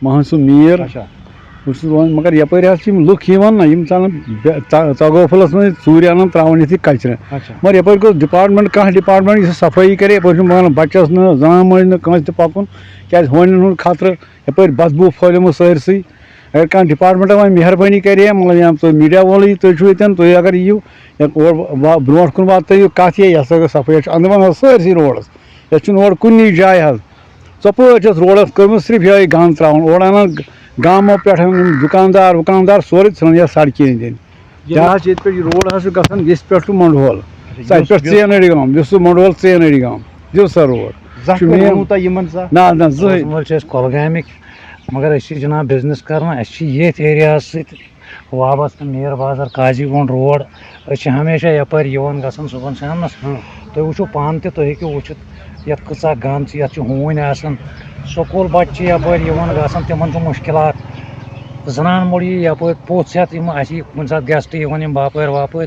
महसूम मीर मगर yup look ना चगोफलस मे चूर अन त्रावन कचर मगर यप गो डिपार्टमेंट कह डिपार्टमेंट सफाई करे बच्चस न जान मज न पकुन क्या होन खतर यप बदबू फैलम सरसै अगर कह डिपार्टमेंट वह मेहरबानी करे मतलब तुम मीडिया वोल तुम अगर यू ब्रो कुन वात कत ये सफाई अंदर सरसै रोडस ये कुन जाए चपर रोडस कर्म सिर्फ ये गंद त्रावन और अनान गामों पे दुकानदार वुकानदार सोरे इन सड़कें अंदर रोड पे मंडोल चेनरी गाँव मंडोल चेनरी गाँव दिव सा रोड ना ना कलगामिक मगर जनाब बिजनेस कर ये एरिया वाबस्त मीर बाजार काजी गोंड रोड हमेशा यपर गसन सुबह शामस तुम वो पान तुम वो ये कचा गंद हून स्कूल बच्चे यप गसन तिम मुश्किलात जनान मुड़ी यप पोथ हेत कुन सात गेस्ट बापर वापर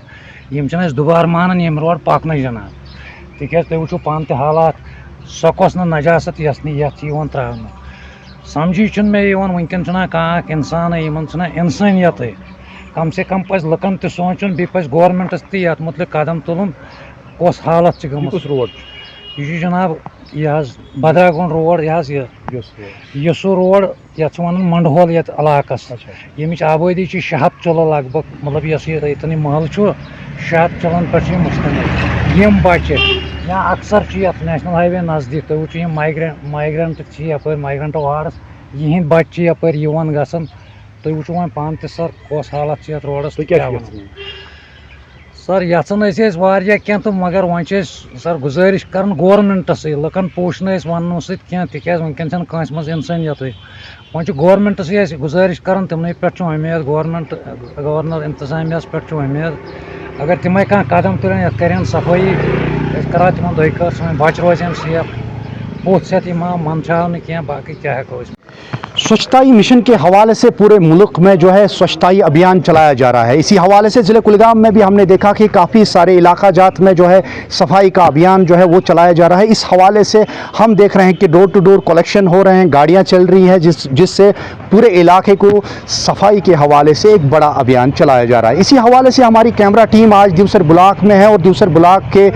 दुबार मानन यम रोड पकन जनाब तिक तुम वो पान हालात सकोस नजासत यस त्रावन समझी मे वनकन कह इंसान इंसानियत कम से कम पज लुकन सोचन बे पज गवर्नमेंटस तथ मुतलिक कदम तुलन कस हालत रोड यह जनाब यह बदरागुन रोड यसू रोड ये वन मंडहोल ये इलाकस यमिच आबादी 600 चलो लगभग मतलब यतन महल 600 चलन पे मुश्तमिल यम बच्चे या अक्सर नेशनल हाईवे नज़दीक तुम वो माइग्रेंट माइग्रेंट वार्डस यहद बच्चे यप गसन तुम वो पान सर कस हालत रोडस सर यचान क्या तो मगर वो सर गुजारिश कर गवर्नमेंटस लुकन पोशन वन तिक वनकन कंस मज इंसानियत वो गवर्नमेंटस गुजारिश कर तिमन पे उम्मीद गवर्नर इंतजामिया पे उम्मीद अगर तिम कह कदम तुलन कर सफाई करा तिम दर सन बच रोजन सेफ पोथ सेत मंचाव क्या बाकी क्या हेको स्वच्छताई मिशन के हवाले से पूरे मुल्क में जो है स्वच्छताई अभियान चलाया जा रहा है। इसी हवाले से ज़िले कुलगाम में भी हमने देखा कि काफ़ी सारे इलाका जात में जो है सफाई का अभियान जो है वो चलाया जा रहा है। इस हवाले से हम देख रहे हैं कि डोर टू डोर कलेक्शन हो रहे हैं, गाड़ियां चल रही हैं जिससे पूरे इलाके को सफाई के हवाले से एक बड़ा अभियान चलाया जा रहा है। इसी हवाले से हमारी कैमरा टीम आज दिवसर ब्लॉक में है और दिवसर ब्लॉक के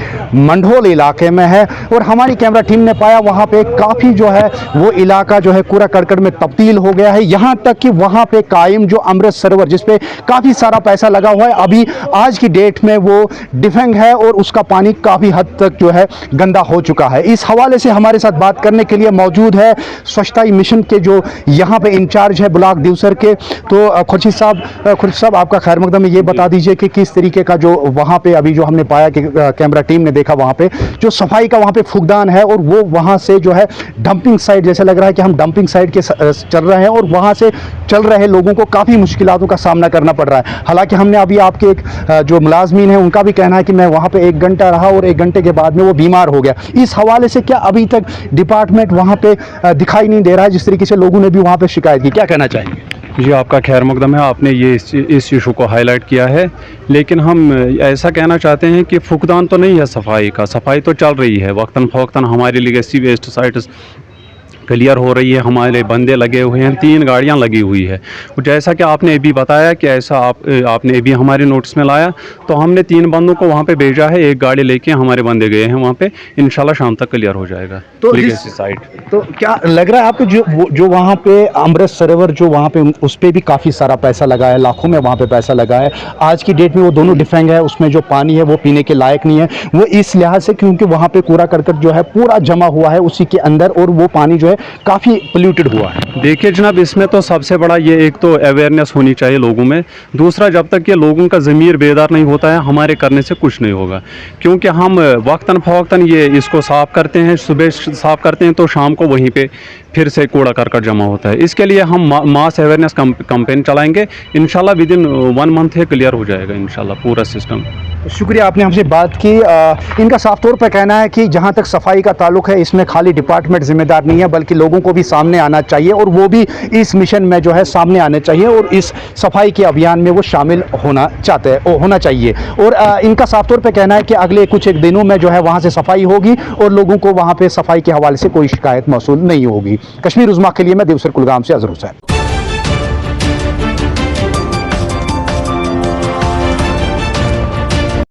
मंडोल इलाके में है और हमारी कैमरा टीम ने पाया वहाँ पे काफ़ी जो है वो इलाका जो है कूड़ा करकट में तब्दील हो गया है। यहाँ तक कि वहाँ पे कायम जो अमृत सरोवर जिसपे काफ़ी सारा पैसा लगा हुआ है, अभी आज की डेट में वो डिफेंग है और उसका पानी काफ़ी हद तक जो है गंदा हो चुका है। इस हवाले से हमारे साथ बात करने के लिए मौजूद है स्वच्छताई मिशन के जो यहाँ पे इंचार्ज है ब्लॉक दिवसर के। तो खुर्शीद साहब आपका खैर मकदम है, ये बता दीजिए कि किस तरीके का जो वहाँ पे अभी जो हमने पाया कि कैमरा टीम ने देखा वहाँ पे जो सफाई का वहाँ पे फुकदान है और वो वहाँ से जो है डंपिंग साइट जैसे लग रहा है कि हम डंपिंग साइट के चल रहे हैं और वहाँ से चल रहे लोगों को काफ़ी मुश्किलों का सामना करना पड़ रहा है। हालांकि हमने अभी आपके एक जो मुलाजमीन है उनका भी कहना है कि मैं वहाँ पे 1 घंटा रहा और 1 घंटे के बाद में वो बीमार हो गया। इस हवाले से क्या अभी तक डिपार्टमेंट वहाँ पे दिखाई नहीं दे रहा है जिस तरीके से लोगों ने भी वहाँ पे शिकायत की, क्या कहना चाहेंगे? जी आपका खैर मकदम है, आपने ये इस इशू को हाईलाइट किया है, लेकिन हम ऐसा कहना चाहते हैं कि फुकदान तो नहीं है सफाई का, सफाई तो चल रही है वक्तन फ़वक्तन। हमारी लीगेसी वेस्ट साइट्स क्लियर हो रही है, हमारे बंदे लगे हुए हैं, 3 गाड़ियां लगी हुई है। जैसा कि आपने अभी बताया कि ऐसा आपने अभी हमारे नोटिस में लाया तो हमने 3 बंदों को वहां पे भेजा है, 1 गाड़ी लेके हमारे बंदे गए हैं वहां पे, इंशाल्लाह शाम तक क्लियर हो जाएगा। तो साइड तो क्या लग रहा है आपको जो वहाँ पे अमृत सरोवर जो वहाँ पे उस पर भी काफ़ी सारा पैसा लगा है, लाखों में वहाँ पे पैसा लगा है, आज की डेट में वो दोनों डिफेंग है, उसमें जो पानी है वो पीने के लायक नहीं है, वो इस लिहाज से क्योंकि वहाँ पे कूड़ा करकट जो है पूरा जमा हुआ है उसी के अंदर और वो पानी जो है काफ़ी पोल्यूटेड हुआ है। देखिए जनाब, इसमें तो सबसे बड़ा ये एक तो अवेयरनेस होनी चाहिए लोगों में, दूसरा जब तक ये लोगों का ज़मीर बेदार नहीं होता है हमारे करने से कुछ नहीं होगा, क्योंकि हम वक्तन फ़वक्तन ये इसको साफ़ करते हैं, सुबह साफ़ करते हैं तो शाम को वहीं पे फिर से कूड़ा करकट जमा होता है। इसके लिए हम मास अवेयरनेस कैंपेन चलाएंगे, इंशाल्लाह विदिन 1 मंथ है क्लियर हो जाएगा इंशाल्लाह पूरा सिस्टम। शुक्रिया, आपने हमसे बात की। इनका साफ तौर पर कहना है कि जहाँ तक सफाई का ताल्लुक है, इसमें खाली डिपार्टमेंट जिम्मेदार नहीं है, बल्कि लोगों को भी सामने आना चाहिए और वो भी इस मिशन में जो है सामने आने चाहिए और इस सफाई के अभियान में वो शामिल होना चाहिए। और इनका साफ तौर पर कहना है कि अगले कुछ एक दिनों में जो है वहाँ से सफाई होगी और लोगों को वहाँ पर सफाई के हवाले से कोई शिकायत मौसूल नहीं होगी। कश्मीर उज़्मा के लिए मैं देवसर कुलगाम से अज़हर हुसैन।